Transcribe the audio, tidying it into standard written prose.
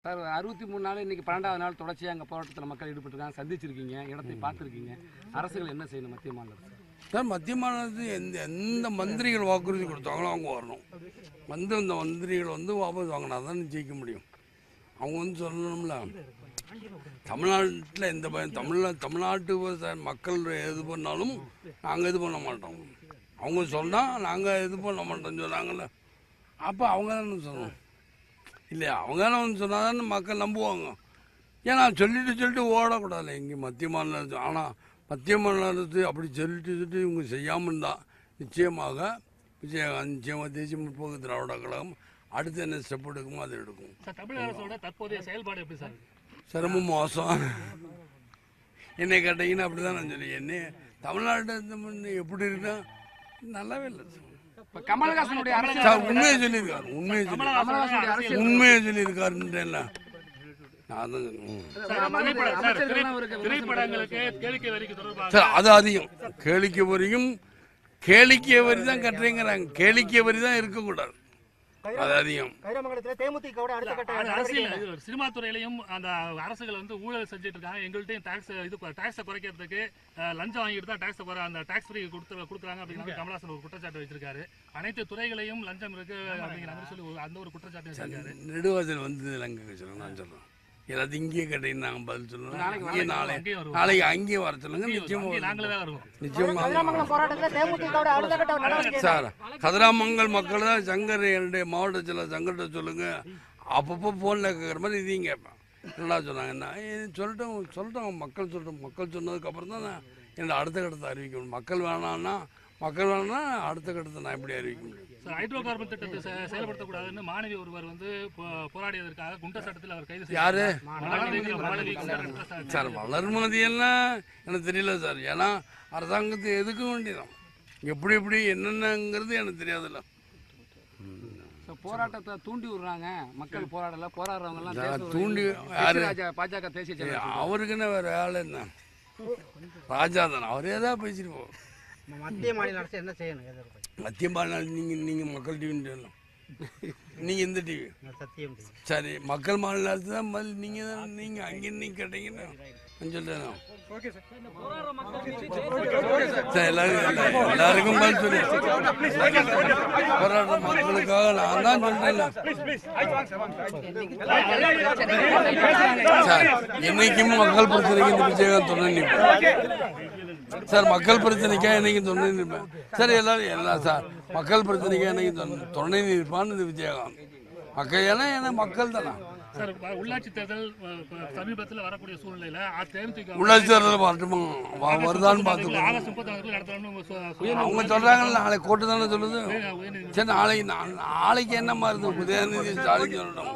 Sir 63 நாள் இன்னைக்கு 12வது நாள் தொடர்ச்சியாக அங்கே போராட்டத்தில் மக்கள் ஈடுபட்டிருக்காங்க, சந்திச்சிருக்கீங்க, இடத்தை பார்த்துருக்கீங்க. அரசுகள் என்ன செய்யணும் மத்திய மாநிலம்? சார் மத்திய மாநிலத்துக்கு எந்த மந்திரிகள் வாக்குறுதி கொடுத்தாங்களோ அவங்க வரணும். இந்த மந்திரிகள் வாபஸ் வாங்கினா தான் ஜெயிக்க முடியும். அவங்க சொல்லணும்ல, தமிழ்நாட்டில் எந்த தமிழ்நாட்டு மக்கள் எது பண்ணாலும் நாங்கள் இது பண்ண மாட்டோம். அவங்க சொன்னால் நாங்கள் இது பண்ண மாட்டோம்னு சொன்னாங்கல்ல, அப்போ அவங்க தானே சொல்லணும் இல்லையா? அவங்க தானே சொன்னால் தானே மக்கள் நம்புவாங்க. ஏன்னா சொல்லிட்டு ஓடக்கூடாது இங்கே மத்திய மாநிலத்து. ஆனால் மத்திய மாநிலத்து அப்படி சொல்லிட்டு இவங்க செய்யாமல் இருந்தால் நிச்சயமாக தேசிய முற்போக்கு திராவிட கழகம் அடுத்து என்ன ஸ்டெப் எடுக்குமோ அதை எடுக்கும். தமிழக அரசோட தற்போதைய செயல்பாடு எப்படி சார்? சிரமம் மோசம். என்னை கேட்டீங்கன்னா அப்படிதான் நான் சொல்லி என்ன தமிழ்நாட்டு எப்படி இருக்குன்னா நல்லாவே இல்லை. கமலஹாசனுடைய உண்மையை சொல்லியிருக்காரு, உண்மையை சொல்லியிருக்காருன்றேன்ல. அது அதிகம் கேளிக்கை வரியும் கேளிக்கை வரி தான் கட்டுறீங்கிறாங்க. கேளிக்கை வரி தான் இருக்கக்கூடாது, அது அதிகம். சினிமா துறையிலையும் அந்த அரசுகள் ஊழல் செஞ்சுட்டு இருக்காங்க. எங்கள்கிட்ட டாக்ஸை குறைக்கிறதுக்கு லஞ்சம் வாங்கிட்டு தான் அந்த டாக்ஸ் ஃப்ரீ கொடுக்குறாங்க அப்படிங்கிற கமலஹாசன் ஒரு குற்றச்சாட்டு வச்சிருக்காரு. அனைத்து துறைகளையும் லஞ்சம் இருக்கு அப்படிங்கிற மாதிரி சொல்லி அந்த ஒரு குற்றச்சாட்டு வச்சிருக்காரு. நெடுவாசல் நான் சொல்றேன் எல்லாத்தையும் இங்கேயே கேட்டீங்க, நாங்கள் பதில் சொல்லணும். நாளைக்கு அங்கேயே வர சொல்லுங்க, நிச்சயமாக சார். கதிராமங்கல் மக்கள் தான் சங்கர் என்னுடைய மாவட்டத்தில் சங்கர்கிட்ட சொல்லுங்க, அப்பப்போ ஃபோனில் கேட்குற மாதிரி இதையும் கேட்பேன். நல்லா சொன்னாங்க, என்ன சொல்லிட்டோம் மக்கள் சொன்னதுக்கு அப்புறம் தான் நான் என்னோட அடுத்த கட்டத்தை அறிவிக்க முடியும். மக்கள் வேணான்னா அடுத்த கட்டத்தை நான் எப்படி அறிவிக்க முடியும்? ஹைட்ரோ கார்பன் திட்டத்தை செயல்படுத்தக்கூடாதுன்னு மாணவி ஒருவர் போராடியதற்காக குண்டர் சட்டத்தில் அவர் கைது யாரு சார்? வளர்மதியெல்லாம் எனக்கு தெரியல சார். ஏன்னா அரசாங்கத்தை எதுக்க வேண்டியதான், எப்படி என்னென்னங்கிறது எனக்கு தெரியாதுல்ல. போராட்டத்தை தூண்டி விடுறாங்க, மக்கள் போராடுறவங்க எல்லாம் தூண்டி யாரு? பாஜக தேசிய அவருக்கு என்ன வேற வேலை என்ன? ராஜா தானே, அவரே தான் பேசிட்டு போ. மத்திய மாநில அரசு என்ன செய்யணும்? மத்திய மாநில நீங்க மக்கள் டிவி நீங்க எந்த டிவி? சத்தியம். சரி, மக்கள் மாநில அரசு தான் நீங்க அங்கே நீங்க கேட்டீங்கன்னா சொல்றேன். எல்லாருக்கும் பதில் சொல்லி போராட்ட மக்களுக்காக நான் தான் சொல்றேன் சார். என்னைக்கும் மக்கள் பிரச்சனைக்கு இந்த விஜயகாந்த் துணை சார். மக்கள் பிரச்சனைக்காக என்னைக்கு துணை நிற்பேன் சார். எல்லாம் சார் மக்கள் பிரச்சனைக்காக என்னைக்கு துணை நிற்பான்னு இந்த விஜயகாந்த். மக்கள் ஏன்னா மக்கள் தானே. உள்ளாட்சி தேர்தல் சமீபத்தில் வரக்கூடிய சூழ்நிலையில உள்ளாட்சி தேர்தல் வரட்டுமா வருதான்னு பார்த்துக்கோ. அவங்க சொல்றாங்க நாளைக்கு கோர்ட்டு தானே சொல்லுது. சரி, நாளைக்கு என்னமா இருக்கு? உதயநிதி ஸ்டாலின் சொல்லணும்.